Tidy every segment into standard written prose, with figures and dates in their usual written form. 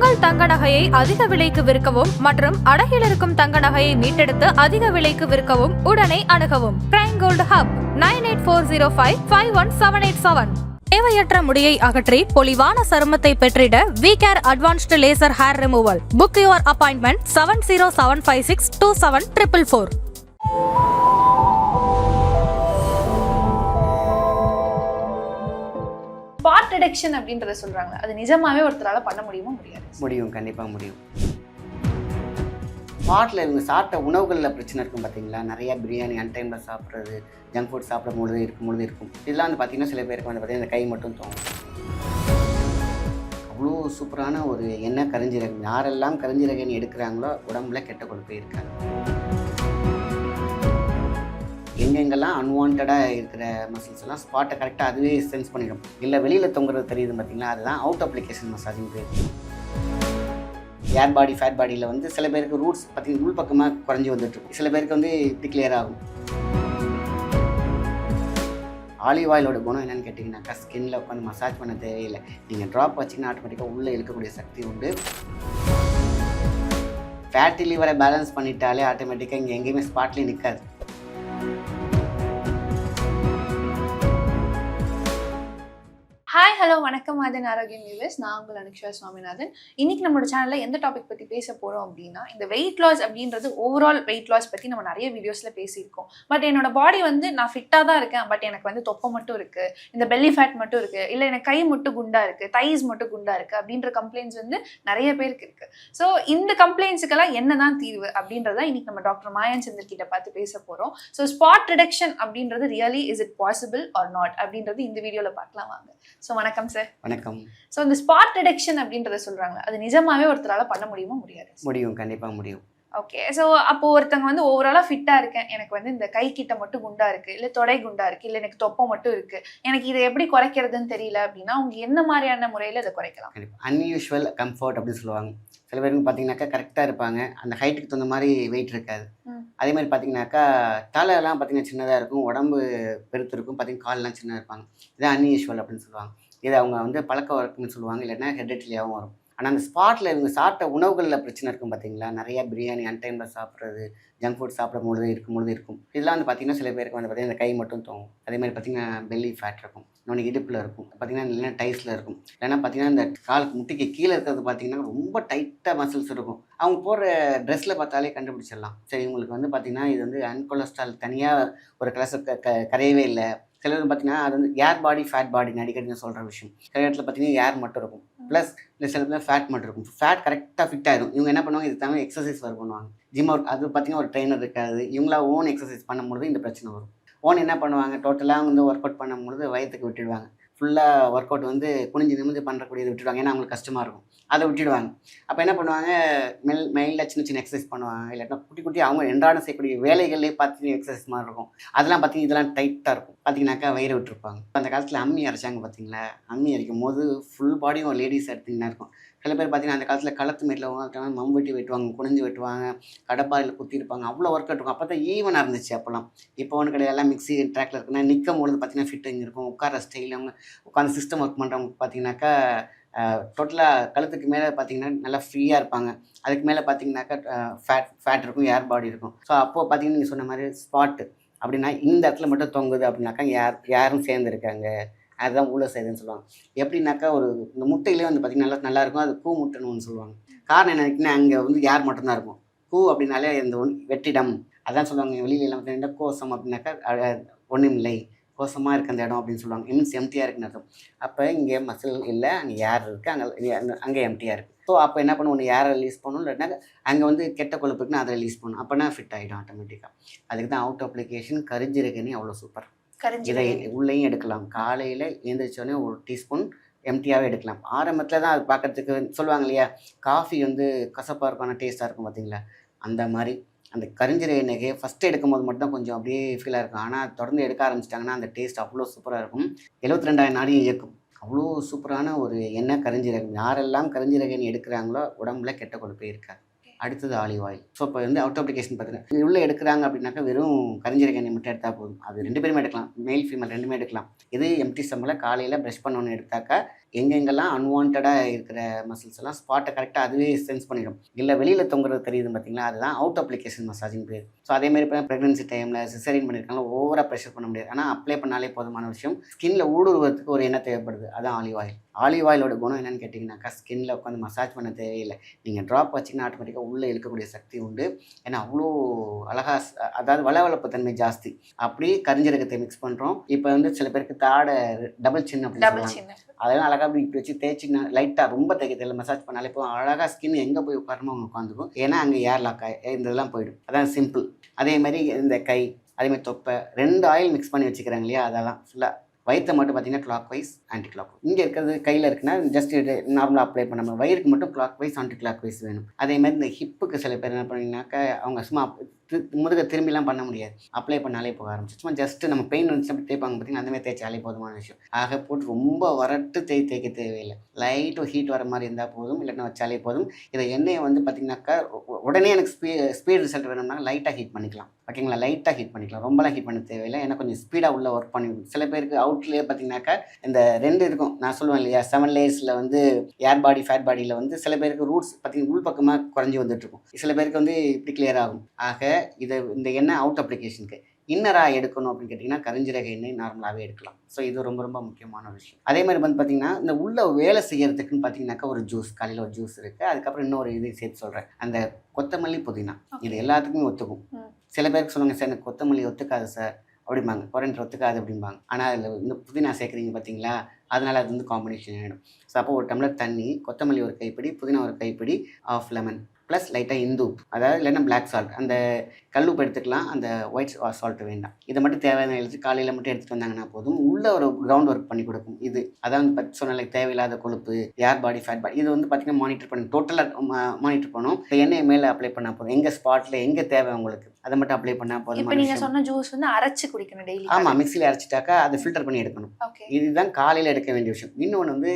உங்கள் தங்க நகையை அதிக விலைக்கு விற்கவும் மற்றும் அடகில் இருக்கும் தங்க நகையை மீட்டெடுத்து அதிக விலைக்கு விற்கவும் உடனே அணுகவும் பிரைம் கோல்டு ஹப் 9840551787. தேவையற்ற முடியை அகற்றி பொலிவான சருமத்தை பெற்றிட V care advanced laser hair removal. Book your appointment 7075627444. Spot reduction அப்படின்றத சொல்றாங்க, அது நிஜமாவே ஒருத்தரால பண்ண முடியுமா? முடியும், கண்டிப்பாக முடியும். ஸ்பாட்டில் இவங்க சாப்பிட்ட உணவுகளில் பிரச்சனை இருக்கும் பார்த்தீங்களா, நிறையா பிரியாணி அன்டைமில் சாப்பிட்றது, ஜங்க் ஃபுட் சாப்பிடும் பொழுது இருக்கும். இதெல்லாம் வந்து பார்த்திங்கன்னா சில பேருக்கு வந்து பார்த்திங்கன்னா இந்த கை மட்டும் தோணும். அவ்வளோ சூப்பரான ஒரு எண்ணெய் கரிஞ்சீரகம். யாரெல்லாம் கரிஞ்சீரகம் எடுக்கிறாங்களோ உடம்புல கெட்ட கொழுப்பே இருக்காது. எங்கெங்கெல்லாம் அன்வான்டாக இருக்கிற மசில்ஸ் எல்லாம் ஸ்பாட்டை கரெக்டாக அதுவே சென்ஸ் பண்ணிடும். இல்லை வெளியில் தொங்குறது தெரியுது பார்த்தீங்களா, அதுதான் அவுட் அப்ளிகேஷன் மசாஜிங் பேர். ஏர் பாடி ஃபேட் பாடியில் வந்து சில பேருக்கு ரூட்ஸ் பார்த்தீங்கன்னா உள் பக்கமாக குறைஞ்சி வந்துட்டுருக்கும், சில பேருக்கு வந்து இப்படி கிளியர் ஆகும். ஆலிவ் ஆயிலோட குணம் என்னென்னு கேட்டிங்கனாக்கா, ஸ்கின்னில் உட்காந்து மசாஜ் பண்ண தேவையில்லை. நீங்கள் ட்ராப் வச்சிங்கன்னா ஆட்டோமேட்டிக்காக உள்ளே இழுக்கக்கூடிய சக்தி உண்டு. ஃபேட்டி லிவரை பேலன்ஸ் பண்ணிட்டாலே ஆட்டோமேட்டிக்காக இங்கே எங்கேயுமே ஸ்பாட்லேயே நிற்காது. ஹாய், ஹலோ, வணக்கம். அதன் ஆரோக்கியம் வியூவர்ஸ், நான் உங்கள் அனுக்ஷா சுவாமிநாதன். இன்னைக்கு நம்மளோட சேனலில் எந்த டாபிக் பற்றி பேச போகிறோம் அப்படின்னா, இந்த வெயிட் லாஸ் அப்படின்றது ஓவரால் வெயிட் லாஸ் பற்றி நம்ம நிறைய வீடியோஸில் பேசியிருக்கோம். பட் என்னோட பாடி வந்து நான் ஃபிட்டாக தான் இருக்கேன், பட் எனக்கு வந்து தொப்பை மட்டும் இருக்குது, இந்த பெல்லி ஃபேட் மட்டும் இருக்குது, இல்லை எனக்கு கை மட்டும் குண்டாக இருக்குது, தைஸ் மட்டும் குண்டாக இருக்குது அப்படின்ற கம்ப்ளைண்ட்ஸ் வந்து நிறைய பேருக்கு இருக்குது. ஸோ இந்த கம்ப்ளைண்ட்ஸுக்கெல்லாம் என்ன தான் தீர்வு அப்படின்றத இன்னைக்கு நம்ம டாக்டர் மாயன் சந்தர் கிட்ட பார்த்து பேச போகிறோம். ஸோ ஸ்பாட் ரிடக்ஷன் அப்படின்றது really is it possible R not அப்படின்றது இந்த வீடியோவில் பார்க்கலாம் வாங்க. ஸோ வணக்கம் சார். வணக்கம். ஸோ இந்த ஸ்பாட் ரிடக்ஷன் அப்படின்றத சொல்றாங்க, அது நிஜமாவே ஒருத்தரால பண்ண முடியுமா? முடியும், கண்டிப்பாக முடியும். ஓகே. ஸோ அப்போ ஒருத்தங்க வந்து ஓவராலா ஃபிட்டா இருக்கேன், எனக்கு வந்து இந்த கை கிட்ட மட்டும் குண்டா இருக்கு, இல்லை தொடை குண்டா இருக்கு, இல்லை எனக்கு தொப்பை மட்டும் இருக்கு, எனக்கு இதை எப்படி குறைக்கிறதுன்னு தெரியல அப்படின்னா அவங்க என்ன மாதிரியான முறையில் இதை குறைக்கலாம்? அன்யூஷுவல் கம்ஃபர்ட் அப்படின்னு சொல்லுவாங்க. சில பேருக்கு பார்த்தீங்கன்னாக்கா கரெக்டாக இருப்பாங்க, அந்த ஹைட்டுக்கு தகுந்த மாதிரி வெயிட் இருக்காது. அதே மாதிரி பார்த்தீங்கன்னாக்கா தலையெல்லாம் பார்த்தீங்கன்னா சின்னதாக இருக்கும், உடம்பு பெருத்து இருக்கும், பார்த்தீங்கன்னா காலெலாம் சின்னதாக இருப்பாங்க. இது அன்யூஷுவல் அப்படின்னு சொல்லுவாங்க. இது அவங்க வந்து பழக்க வழக்கம்னு சொல்லுவாங்க, இல்லைன்னா ஹெரிடிட்டியாகவும் வரும். ஆனால் அந்த ஸ்பாட்டில் இவங்க சாப்பிட்ட உணவுகளில் பிரச்சனை இருக்கும் பார்த்தீங்களா, நிறையா பிரியாணி அன்டைமில் சாப்பிட்றது, ஜங்க் ஃபுட் சாப்பிடும் பொழுது இருக்கும். இதெல்லாம் வந்து பார்த்திங்கன்னா சில பேருக்கு வந்து பார்த்திங்கன்னா இந்த கை மட்டும் தோணும். அதேமாதிரி பார்த்திங்கன்னா பெல்லி ஃபேட் இருக்கும், இன்னொன்று இடுப்பில் இருக்கும், பார்த்திங்கன்னா இல்லைன்னா டைஸில் இருக்கும், இல்லைன்னா பார்த்திங்கன்னா இந்த காலுக்கு முட்டிக்கு கீழே இருக்கிறது பார்த்திங்கன்னா ரொம்ப டைட்டாக மசில்ஸ் இருக்கும். அவங்க போடுற ட்ரெஸ்ஸில் பார்த்தாலே கண்டுபிடிச்சிடலாம். சரி, இவங்களுக்கு வந்து பார்த்திங்கன்னா இது வந்து அன்கொலஸ்ட்ரால் தனியாக ஒரு கரையவே இல்லை. சில பேர் பார்த்தீங்கன்னா அது வந்து ஏர் பாடி ஃபேட் பாடின்னு அடிக்கடி சொல்கிற விஷயம். சில இடத்துல பார்த்தீங்கன்னா ஏர் மட்டும் இருக்கும், ப்ளஸ் இந்த சில பேர் ஃபேட் மட்டும் இருக்கும். ஃபேட் கரெக்டாக ஃபிட் ஆகிடும். இவங்க என்ன பண்ணுவாங்க, இது தவிர எக்ஸசைஸ் ஒர்க் பண்ணுவாங்க. ஜிம் ஒர்க் அது பார்த்தீங்கன்னா ஒரு ட்ரெயினர் இருக்காது. இவங்களா ஓன் எக்ஸசைஸ் பண்ணும்பொழுது இந்த பிரச்சனை வரும். ஓன் என்ன பண்ணுவாங்க, டோட்டலாக வந்து ஒர்க் அவுட் பண்ணும்பொழுது வயிற்றுக்கு விட்டுடுவாங்க. ஃபுல்லாக ஒர்க் அவுட் வந்து குனிஞ்சு நிமிந்து பண்ணுறக்கூடியது விட்டுடுவாங்க, ஏன்னா அவங்களுக்கு கஷ்டமாக இருக்கும், அதை விட்டுடுவாங்க. அப்போ என்ன பண்ணுவாங்க, மெயிலில் சின்ன எக்ஸசைஸ் பண்ணுவாங்க, இல்லாட்டினா குட்டி அவங்க என்றாடம் செய்யக்கூடிய வேலைகள்லேயே பார்த்தீங்கன்னா எக்ஸசைஸ் மாதிரி இருக்கும். அதெல்லாம் பார்த்தீங்கன்னா இதெல்லாம் டைட்டாக இருக்கும். பார்த்தீங்கன்னாக்கா வயிறு விட்டுருப்பாங்க. அந்த காலத்தில் அம்மி அரைச்சாங்க பார்த்தீங்களா, அம்மி அரைக்கும் போது ஃபுல் பாடியும் லேடிஸ் எடுத்திங்கன்னா இருக்கும். சில பேர் பார்த்தீங்கன்னா அந்த காலத்தில் களத்து மேட்டில் உட்காந்துட்டாங்க, மம்பட்டி வெட்டுவாங்க, குனிஞ்சு வெட்டுவாங்க, கடப்பாறையில் குத்திருப்பாங்க, அவ்வளோ ஒர்க் அவுட் இருக்கும். அப்போ தான் ஈவனாக இருந்துச்சு அப்போலாம். இப்போ ஒன்று கிடையாது, எல்லாம் மிக்ஸி ட்ராக்ல இருக்குன்னா நிற்கும் பொழுது பார்த்தீங்கன்னா ஃபிட்டிங் இருக்கும். உட்கார ஸ்டைல் அவங்க உட்காந்து சிஸ்டம் ஒர்க் பண்ணுறவங்க பார்த்தீங்கன்னாக்கா டோட்டலாக கழுத்துக்கு மேலே பார்த்தீங்கன்னா நல்லா ஃப்ரீயாக இருப்பாங்க. அதுக்கு மேலே பார்த்தீங்கன்னாக்கா ஃபேட் இருக்கும், ஏர் பாடி இருக்கும். ஸோ அப்போது பார்த்தீங்கன்னா நீங்கள் சொன்ன மாதிரி ஸ்பாட்டு அப்படின்னா இந்த இடத்துல மட்டும் தொங்குது அப்படின்னாக்கா யாரும் சேர்ந்துருக்காங்க, அதுதான் ஊழ செய்யுதுன்னு சொல்லுவாங்க. எப்படின்னாக்கா ஒரு இந்த முட்டையிலே வந்து பார்த்திங்கன்னா நல்லா இருக்கும், அது பூ முட்டைன்னு ஒன்று சொல்லுவாங்க. காரணம் என்னன்னா அங்கே வந்து யார் மட்டும்தான் இருக்கும். பூ அப்படின்னாலே இந்த வெற்றிடம் அதான் சொல்லுவாங்க. வெளியில எல்லாம் பார்த்தீங்கன்னா கோசம் அப்படின்னாக்கா ஒன்றும் இல்லை, கோசமாக இருக்குது அந்த இடம் அப்படின்னு சொல்லுவாங்க. மீன்ஸ் எம்டியாக இருக்குன்னு அர்த்தம். அப்போ இங்கே மசில் இல்லை, அங்கே ஏர் இருக்குது, அங்கே எம்டியாக இருக்குது. ஸோ அப்போ என்ன பண்ணணும், ஒன்று ஏரை ரிலீஸ் பண்ணணும், இல்லைன்னா அங்கே வந்து கெட்ட கொழுப்பு இருக்குன்னா அதை ரிலீஸ் பண்ணணும். அப்போனா ஃபிட் ஆகிடும் ஆட்டோமேட்டிக்காக. அதுக்கு தான் அவுட் அப்ளிகேஷன் கரிஞ்சீரகனி அவ்வளோ சூப்பர். இதை உள்ளேயும் எடுக்கலாம். காலையில் எழுந்திரிச்சோடனே ஒரு டீஸ்பூன் எம்டியாகவே எடுக்கலாம். ஆரம்பத்தில் தான் அது பார்க்குறதுக்கு சொல்லுவாங்க இல்லையா, காஃபி வந்து கசப்பாக இருக்கும் ஆனால் டேஸ்ட்டாக இருக்கும் பார்த்தீங்களா, அந்த மாதிரி அந்த கரிஞ்சீரக எண்ணெயை ஃபஸ்ட்டு எடுக்கும்போது மட்டும் தான் கொஞ்சம் அப்படியே ஃபீலாக இருக்கும். ஆனால் தொடர்ந்து எடுக்க ஆரம்பிச்சிட்டாங்கன்னா அந்த டேஸ்ட் அவ்வளோ சூப்பராக இருக்கும். 72,000 நாடியும் இயக்கும். அவ்வளோ சூப்பரான ஒரு எண்ணெய் கரிஞ்சீரகம். யாரெல்லாம் கரிஞ்சீரக எண்ணெய் எடுக்கிறாங்களோ உடம்புல கெட்ட கொழுப்பே இருக்காது. அடுத்தது ஆலிவ் ஆயில். ஸோ இப்போ வந்து அவுட் அப்ளிகேஷன் பார்த்தீங்கன்னா உள்ளே எடுக்கிறாங்க அப்படின்னாக்கா வெறும் கரிஞ்சீரக எண்ணெய் மட்டும் எடுத்தால் போதும். அது 2 பேருமே எடுக்கலாம், மேல் ஃபீமேல் 2மே எடுக்கலாம். இது எம்டி ஸ்டமக்கில் காலையில் ப்ரஷ் பண்ணணுன்னு எடுத்தாக்கா எங்கெங்கெல்லாம் அன்வான்டாக இருக்கிற மசில்ஸ் எல்லாம் ஸ்பாட்டை கரெக்டாக அதுவே சென்ஸ் பண்ணிடும். இல்லை வெளியில் தொங்குறது தெரியுது பார்த்தீங்களா, அதுதான் அவுட் அப்ளிகேஷன் மசாஜிங் பேர். ஸோ அதேமாதிரி இப்போ ப்ரெக்னன்சி டைமில் சிசேரியன் பண்ணியிருக்காங்க, ஓவராக ப்ரெஷர் பண்ண முடியாது. ஆனால் அப்ளை பண்ணாலே போதுமான விஷயம். ஸ்கின்ல ஊடுருவதுக்கு ஒரு எண்ணெய் தேவைப்படுது, அதுதான் ஆலிவ் ஆயில். ஆலிவ் ஆயிலோட குணம் என்னென்னு கேட்டிங்கனாக்கா, ஸ்கின்ல உட்காந்து மசாஜ் பண்ண தேவையில்லை. நீங்கள் ட்ராப் வச்சிங்கன்னா ஆட்டோமேட்டிக்காக உள்ளே இழுக்கக்கூடிய சக்தி உண்டு. ஏன்னா அவ்வளோ அழகாக, அதாவது வளவளப்பு தன்மை ஜாஸ்தி. அப்படியே கரிஞ்சீரகத்தை மிக்ஸ் பண்ணுறோம். இப்போ வந்து சில பேருக்கு தாடை டபுள் சின் அப்படின்னு சொல்லுவாங்க, அதெல்லாம் அழகாக இப்படி வச்சு தேய்ச்சின்னா லைட்டாக ரொம்ப தேய்க்க தெரியல, மசாஜ் பண்ணாலே இப்போ அழகாக ஸ்கின் எங்கே போய் உட்காரமோ அவங்க உட்காந்துக்கும். ஏன்னா அங்கே ஏர் லாக் இந்த இதெல்லாம் போயிடும். அதான் சிம்பிள். அதே மாதிரி இந்த கை, அதேமாதிரி தொப்பை, 2 ஆயில் மிக்ஸ் பண்ணி வச்சுக்கிறாங்க இல்லையா, அதெல்லாம் ஃபுல்லாக வயிற்றை மட்டும் பார்த்தீங்கன்னா கிளாக் வைஸ் ஆன்டி கிளாக். இங்கே இருக்கிறது கையில் இருக்குன்னா ஜஸ்ட் நார்மலாக அப்ளை பண்ண, வயிறுக்கு மட்டும் clockwise anti clockwise வேணும். அதே மாதிரி இந்த ஹிப்புக்கு சில பேர் என்ன பண்ணிங்கனாக்கா, அவங்க சும்மா முதுக திரும்பிலாம் பண்ண முடியாது, அப்ளை பண்ணாலே போக ஆரம்பிச்சு. சும்மா ஜஸ்ட் நம்ம பெயின் வந்துச்சு அப்படி தேய்ப்பாங்க பார்த்தீங்கன்னா, அந்தமாதிரி தேய்ச்சாலே போதுமான விஷயம். ஆக போட்டு ரொம்ப வரட்டு தேய்க்க தேவையில்லை. லைட்டு ஹீட் வர மாதிரி இருந்தால் போதும், இல்லைன்னா வச்சாலே போதும். இதை எண்ணெயை வந்து பார்த்தீங்கன்னாக்கா உடனே எனக்கு ஸ்பீட் ரிசல்ட் வேணும்னா லைட்டாக ஹீட் பண்ணிக்கலாம். ஓகேங்களா, லைட்டாக ஹீட் பண்ணிக்கலாம், ரொம்பலாம் ஹீட் பண்ண தேவையில்லை. ஏன்னா கொஞ்சம் ஸ்பீடாக உள்ள ஒர்க் பண்ணி. சில பேருக்கு அவுட்லேயே பார்த்தீங்கன்னாக்கா இந்த 2 இருக்கும், நான் சொல்லுவேன் இல்லையா, 7 லேயர்ஸில் வந்து ஏர் பாடி ஃபேட் பாடியில் வந்து சில பேருக்கு ரூட்ஸ் பார்த்தீங்கன்னா உள் பக்கமாக குறைஞ்சி வந்துட்டுருக்கும். சில பேருக்கு வந்து இப்படி கிளியர் ஆகும். ஆக இந்த எண்ணெய் அவுட் அப்ளிகேஷனுக்கு. இன்னராக எடுக்கணும் அப்படின்னு கேட்டிங்கன்னா கரிஞ்சீரக எண்ணெய் நார்மலாகவே எடுக்கலாம். ஸோ இது ரொம்ப ரொம்ப முக்கியமான விஷயம். அதே மாதிரி வந்து பார்த்திங்கன்னா, இந்த உள்ள வேலை செய்யறதுக்குன்னு பார்த்தீங்கன்னாக்கா ஒரு ஜூஸ், காலையில் ஒரு ஜூஸ் இருக்குது. அதுக்கப்புறம் இன்னொரு இது சேர்த்து சொல்கிறேன், அந்த கொத்தமல்லி புதினா. இது எல்லாத்துக்குமே ஒத்துக்கும். சில பேருக்கு சொல்லுவாங்க, சார் எனக்கு கொத்தமல்லி ஒத்துக்காது சார் அப்படிம்பாங்க, கொரண்டர் ஒத்துக்காது அப்படிம்பாங்க. ஆனால் அதில் இந்த புதினா சேர்க்குறீங்க பார்த்தீங்களா, அதனால் அது வந்து காம்பினேஷன் ஆகிடும். ஸோ அப்போ ஒரு டம்ளர் தண்ணி, கொத்தமல்லி ஒரு கைப்பிடி, புதினா ஒரு கைப்பிடி, ஆஃப் லெமன் ப்ளஸ் லைட்டாக இந்து உப்பு, அதாவது இல்லைன்னா பிளாக் சால்ட், அந்த கல்லுப்பு எடுத்துக்கலாம், அந்த ஒயிட் சால்ட் வேண்டாம். இதை மட்டும் தேவையான எழுதி காலையில் மட்டும் எடுத்துகிட்டு வந்தாங்கன்னா போதும். உள்ள ஒரு கிரவுண்ட் ஒர்க் பண்ணி கொடுக்கும். இது அதாவது சொன்னால தேவையில்லாத கொழுப்பு, ஏர் பாடி ஃபேட் பாடி, இது வந்து பார்த்தீங்கன்னா மானிட்டர் பண்ணி டோட்டலாக மானிட்டர் பண்ணும். இந்த எண்ணெயை மேலே அப்ளை பண்ணால் போதும். எங்கள் ஸ்பாட்டில் எங்கே தேவை உங்களுக்கு அதை மட்டும் அப்ளை பண்ணால் போதும். இப்போ நீங்கள் சொன்ன ஜூஸ் வந்து அரைச்சி குடிக்கணும் டெய்லி. ஆமாம், மிக்சியில் அரைச்சிட்டாக்கா அதை ஃபில்டர் பண்ணி எடுக்கணும். இதுதான் காலையில் எடுக்க வேண்டிய விஷயம். இன்னொன்று வந்து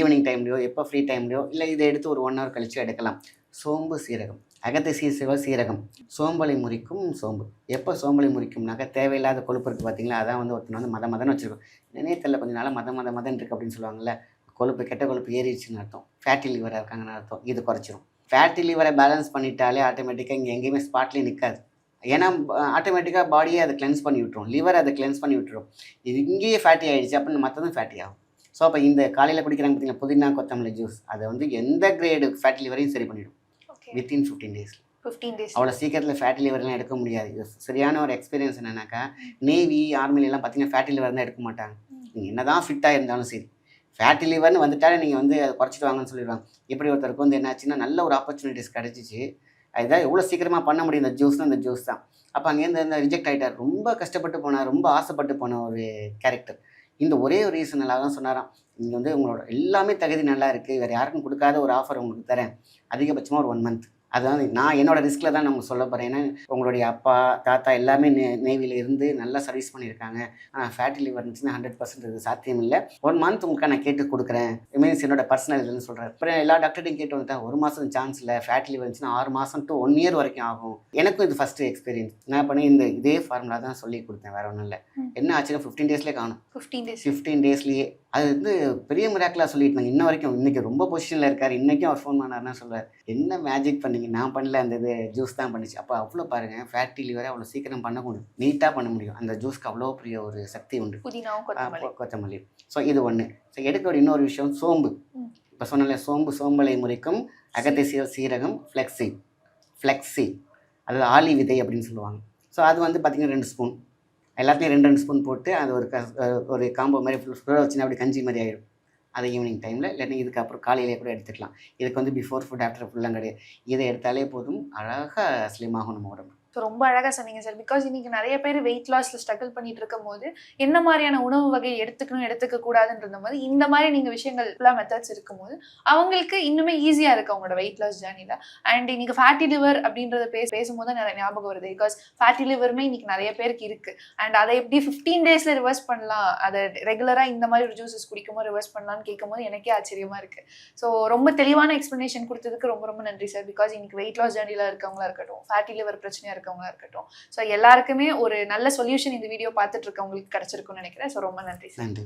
ஈவினிங் டைம்லையோ எப்போ ஃப்ரீ டைம்லையோ இல்லை இதை எடுத்து ஒரு 1 hour கழிச்சு எடுக்கலாம். சோம்பு சீரகம், அகத்தி சீரகம் சோம்பலை முறிக்கும். சோம்பு எப்போ சோம்பலை முறிக்கும்னாக்கா, தேவையில்லாத கொழுப்பு இருக்குது பார்த்தீங்களா, அதான் வந்து ஒருத்தனை வந்து மதன்னு வச்சுருக்கோம். நினைத்தல கொஞ்சம் நாளாக மதன் இருக்குது அப்படின்னு சொல்லுவாங்கள்ல, கொழுப்பு கெட்ட கொழுப்பு ஏறிடுச்சுன்னு அர்த்தம், ஃபேட்டி லிவராக இருக்காங்கன்னு அர்த்தம். இது குறைச்சிரும். ஃபேட்டி லிவரை பேலன்ஸ் பண்ணிட்டாலே ஆட்டோமேட்டிக்காக இங்கே எங்கேயுமே ஸ்பாட்லேயே நிற்காது. ஏன்னா ஆட்டோமேட்டிக்காக பாடியே அதை கிளென்ஸ் பண்ணி விட்டுரும், லிவர் அதை கிளென்ஸ் பண்ணி விட்டுரும். இது இங்கேயே ஃபேட்டி ஆகிடுச்சு அப்படின்னு மற்றதும் ஃபேட்டி ஆகும். ஸோ அப்போ இந்த காலையில் குடிக்கிறாங்க பார்த்தீங்கன்னா புதினா கொத்தமல்லி ஜூஸ், அதை வந்து எந்த கிரேடு ஃபேட்டி லிவரையும் சரி பண்ணிவிடும் வித்தின் 15 days. அவ்வளோ சீக்கிரத்தில் ஃபேட்டி லிவர்லாம் எடுக்க முடியாது. இது சரியான ஒரு எக்ஸ்பீரியன்ஸ் என்னன்னாக்கா, நேவி ஆர்மிலெலாம் பார்த்தீங்கன்னா ஃபேட்டி லிவர் தான் எடுக்க மாட்டாங்க. நீங்கள் என்ன தான் ஃபிட்டாக இருந்தாலும் சரி, ஃபேட்டி லிவர்னு வந்துட்டாலே நீங்கள் வந்து அதை குறைச்சிட்டு வாங்கன்னு சொல்லிடுவாங்க. இப்படி ஒருத்தருக்கு வந்து என்னாச்சுன்னா நல்ல ஒரு ஆப்பர்ச்சுனிட்டிஸ் கிடச்சிச்சு, அதுதான் எவ்வளோ சீக்கிரமாக பண்ண முடியும் இந்த ஜூஸ் தான். அப்போ அங்கேருந்து ரிஜெக்ட் ஆகிட்டார். ரொம்ப கஷ்டப்பட்டு போனார், ரொம்ப ஆசைப்பட்டு போன ஒரு கேரக்டர். இந்த ஒரே ஒரு ரீசனலாக தான் சொன்னாராம், நீங்கள் வந்து உங்களோட எல்லாமே தகுதி நல்லா இருக்குது, வேறு யாருக்கும் கொடுக்காத ஒரு ஆஃபர் உங்களுக்கு தரேன், அதிகபட்சமாக ஒரு 1 month. அதாவது நான் என்னோட ரிஸ்கில் தான் நம்ம சொல்ல போகிறேன். ஏன்னா உங்களுடைய அப்பா தாத்தா எல்லாமே நேவியில் இருந்து நல்லா சர்வீஸ் பண்ணியிருக்காங்க. ஆனால் ஃபேட்டி லிவர் இருந்துச்சுன்னா 100% இது சாத்தியம் இல்லை. 1 month உங்களுக்கு நான் கேட்டு கொடுக்குறேன், மீன்ஸ் என்னோட பர்சனல் இதுன்னு சொல்கிறேன். அப்புறம் எல்லா டாக்டர்டையும் கேட்டு வந்துட்டேன், 1 மாதம் சான்ஸ் இல்லை, ஃபேட்டி லிவர் இருந்துச்சுன்னா 6 மாதம் to 1 year வரைக்கும் ஆகும். எனக்கும் இது ஃபஸ்ட்டு எக்ஸ்பீரியன்ஸ். நான் பண்ணி இதே ஃபார்முலா தான் சொல்லி கொடுத்தேன், வேறு ஒன்றும் இல்லை. என்ன ஆச்சுன்னா 15 daysலேயே காணும். 15 daysலேயே அது வந்து பெரிய மிராக்கலாக சொல்லிட்டு இன்ன வரைக்கும். இன்றைக்கி ரொம்ப பொசிஷனில் இருக்கார், இன்றைக்கும் அவர் ஃபோன் பண்ணாருன்னா சொல்லுவார், என்ன மேஜிக் பண்ணீங்க, நான் பண்ணல, அந்த இது ஜூஸ் தான் பண்ணிச்சு. அப்போ அவ்வளோ பாருங்கள், ஃபேட்டி லிவரை அவ்வளோ சீக்கிரம் பண்ண முடியும், நீட்டாக பண்ண முடியும். அந்த ஜூஸ்க்கு அவ்வளோ பெரிய ஒரு சக்தி உண்டு, கொத்தமல்லி. ஸோ இது ஒன்று. ஸோ எடுக்க இன்னொரு விஷயம் சோம்பு. இப்போ சொன்னால சோம்பலை முறிக்கும், அகத்தி சீரகம், ஃப்ளெக்ஸி அதாவது ஆலி விதை அப்படின்னு சொல்லுவாங்க. ஸோ அது வந்து பார்த்திங்கன்னா 2 ஸ்பூன், எல்லாத்தையும் 2 ஸ்பூன் போட்டு அது ஒரு காம்போ மாதிரி ஃபுல்லாக வச்சுன்னா அப்படி கஞ்சி மாதிரி ஆகிடும். அது ஈவினிங் டைமில், இல்லைன்னா இதுக்கப்புறம் காலையிலே கூட எடுத்துக்கலாம். இதுக்கு வந்து பிஃபோர் ஃபுட் ஆஃப்டர் ஃபுல்லாம் கிடையாது. இதை எடுத்தாலே போதும், அழகாக ஸ்லிம் ஆகும் நம்ம உடம்பு. ஸோ ரொம்ப அழகாக சொன்னீங்க சார். பிகாஸ் இன்னைக்கு நிறைய பேர் வெயிட் லாஸில் ஸ்ட்ரகிள் பண்ணிட்டு இருக்கும் போது என்ன மாதிரியான உணவு வகை எடுத்துக்க கூடாதுன்ற போது இந்த மாதிரி நீங்கள் விஷயங்கள் ஃபுல்லாக மெத்தட்ஸ் இருக்கும்போது அவங்களுக்கு இன்னுமே ஈஸியாக இருக்குது அவங்களோட வெயிட் லாஸ் ஜேர்னியில். அண்ட் இன்னைக்கு ஃபேட்டி லிவர் அப்படின்றத பேசும்போது நிறைய ஞாபகம் வருது. பிகாஸ் ஃபேட்டி லிவருமே இன்னைக்கு நிறைய பேருக்கு இருக்குது. அண்ட் அதை எப்படி 15 daysல ரிவர்ஸ் பண்ணலாம், அதை ரெகுலராக இந்த மாதிரி ஒரு ஜூஸஸ் குடிக்கும்போது ரிவர்ஸ் பண்ணலாம்னு கேட்கும்போது எனக்கே ஆச்சரியமாக இருக்குது. ஸோ ரொம்ப தெளிவான எக்ஸ்ப்ளனேஷன் கொடுத்ததுக்கு ரொம்ப ரொம்ப நன்றி சார். பிகாஸ் இன்னைக்கு வெயிட் லாஸ் ஜேர்னியில் இருக்கவங்களா இருக்கட்டும், ஃபேட்டி லிவர் பிரச்சனையாக இருக்கவங்களா இருக்கட்டும், ஸோ எல்லாருக்குமே ஒரு நல்ல சொல்யூஷன் இந்த வீடியோ பார்த்துட்டு இருக்கவங்களுக்கு கிடைச்சிருக்கும்னு நினைக்கிறேன். ஸோ ரொம்ப நன்றி சார். நன்றி.